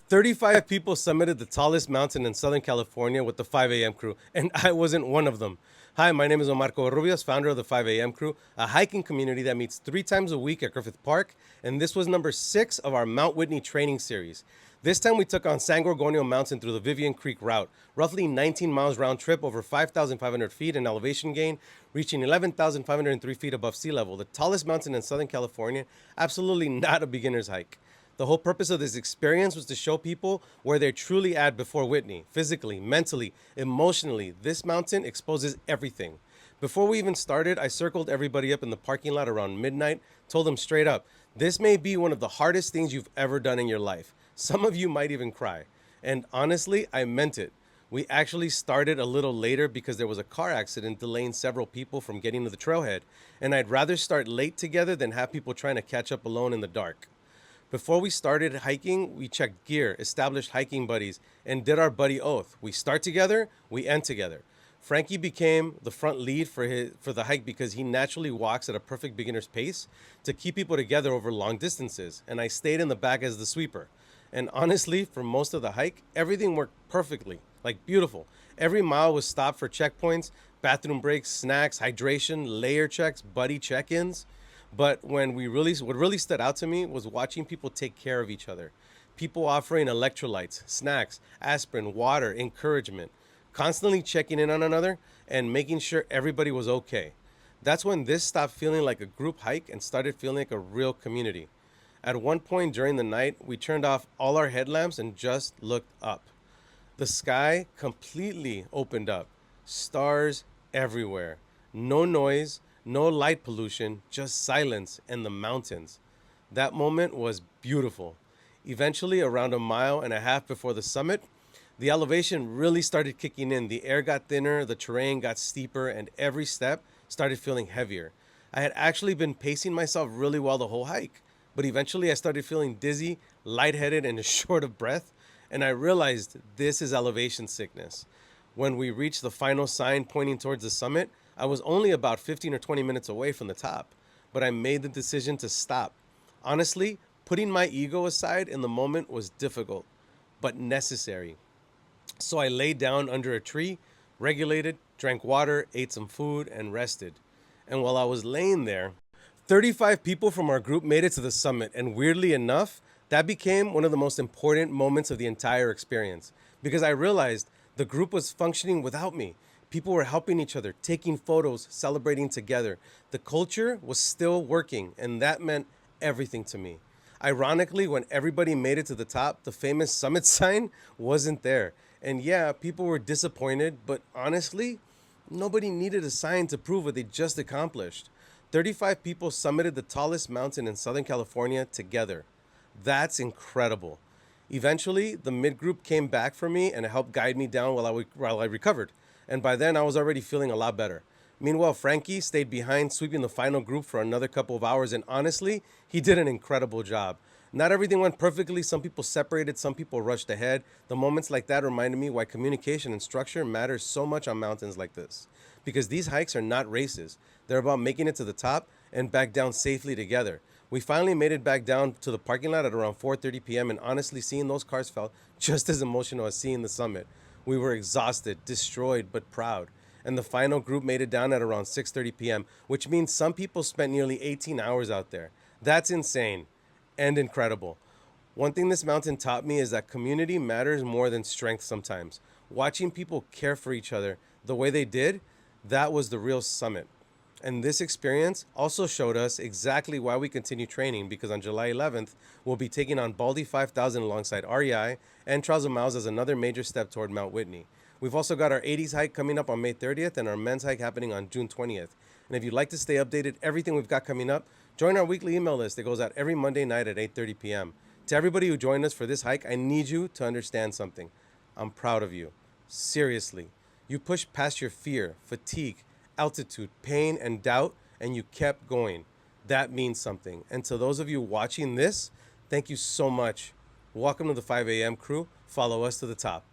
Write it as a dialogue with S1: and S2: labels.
S1: 35 people summited the tallest mountain in Southern California with the 5 a.m. crew, and I wasn't one of them. Hi, my name is Omar Covarrubias, founder of the 5 a.m. crew, a hiking community that meets 3 times a week at Griffith Park, and this was number 6 of our Mount Whitney training series. This time we took on San Gorgonio Mountain through the Vivian Creek route, roughly 19 miles round trip over 5,500 feet in elevation gain, reaching 11,503 feet above sea level, the tallest mountain in Southern California, absolutely not a beginner's hike. The whole purpose of this experience was to show people where they're truly at before Whitney. Physically, mentally, emotionally, this mountain exposes everything. Before we even started, I circled everybody up in the parking lot around midnight, told them straight up, this may be one of the hardest things you've ever done in your life. Some of you might even cry. And honestly, I meant it. We actually started a little later because there was a car accident delaying several people from getting to the trailhead, and I'd rather start late together than have people trying to catch up alone in the dark. Before we started hiking, we checked gear, established hiking buddies, and did our buddy oath. We start together, we end together. Frankie became the front lead for the hike because he naturally walks at a perfect beginner's pace to keep people together over long distances, and I stayed in the back as the sweeper. And honestly, for most of the hike, everything worked perfectly, like beautiful. Every mile was stopped for checkpoints, bathroom breaks, snacks, hydration, layer checks, buddy check-ins. But what really stood out to me was watching people take care of each other. People offering electrolytes, snacks, aspirin, water, encouragement, constantly checking in on another and making sure everybody was okay. That's when this stopped feeling like a group hike and started feeling like a real community. At one point during the night, we turned off all our headlamps and just looked up. The sky completely opened up. Stars everywhere. No noise, no light pollution, just silence and the mountains. That moment was beautiful. Eventually, around a mile and a half before the summit, the elevation really started kicking in. The air got thinner, the terrain got steeper, and every step started feeling heavier. I had actually been pacing myself really well the whole hike, but eventually I started feeling dizzy, lightheaded, and short of breath, and I realized this is elevation sickness. When we reached the final sign pointing towards the summit, I was only about 15 or 20 minutes away from the top, but I made the decision to stop. Honestly, putting my ego aside in the moment was difficult, but necessary. So I laid down under a tree, regulated, drank water, ate some food, and rested. And while I was laying there, 35 people from our group made it to the summit, and weirdly enough, that became one of the most important moments of the entire experience because I realized the group was functioning without me. People were helping each other, taking photos, celebrating together. The culture was still working, and that meant everything to me. Ironically, when everybody made it to the top, the famous summit sign wasn't there. And yeah, people were disappointed, but honestly, nobody needed a sign to prove what they just accomplished. 35 people summited the tallest mountain in Southern California together. That's incredible. Eventually, the mid group came back for me and helped guide me down while I recovered. And by then, I was already feeling a lot better. Meanwhile, Frankie stayed behind, sweeping the final group for another couple of hours, and honestly, he did an incredible job. Not everything went perfectly. Some people separated, some people rushed ahead. The moments like that reminded me why communication and structure matters so much on mountains like this. Because these hikes are not races, they're about making it to the top and back down safely together. We finally made it back down to the parking lot at around 4:30 p.m. and honestly, seeing those cars felt just as emotional as seeing the summit. We were exhausted, destroyed, but proud. And the final group made it down at around 6:30 p.m., which means some people spent nearly 18 hours out there. That's insane and incredible. One thing this mountain taught me is that community matters more than strength sometimes. Watching people care for each other the way they did, that was the real summit. And this experience also showed us exactly why we continue training because on July 11th, we'll be taking on Baldy 5000 alongside REI and Trials of Miles as another major step toward Mount Whitney. We've also got our 80s hike coming up on May 30th and our men's hike happening on June 20th. And if you'd like to stay updated everything we've got coming up, join our weekly email list that goes out every Monday night at 8:30 p.m. To everybody who joined us for this hike, I need you to understand something. I'm proud of you. Seriously. You pushed past your fear, fatigue, altitude, pain, and doubt, and you kept going. That means something. And to those of you watching this, thank you so much. Welcome to the 5 a.m. crew. Follow us to the top.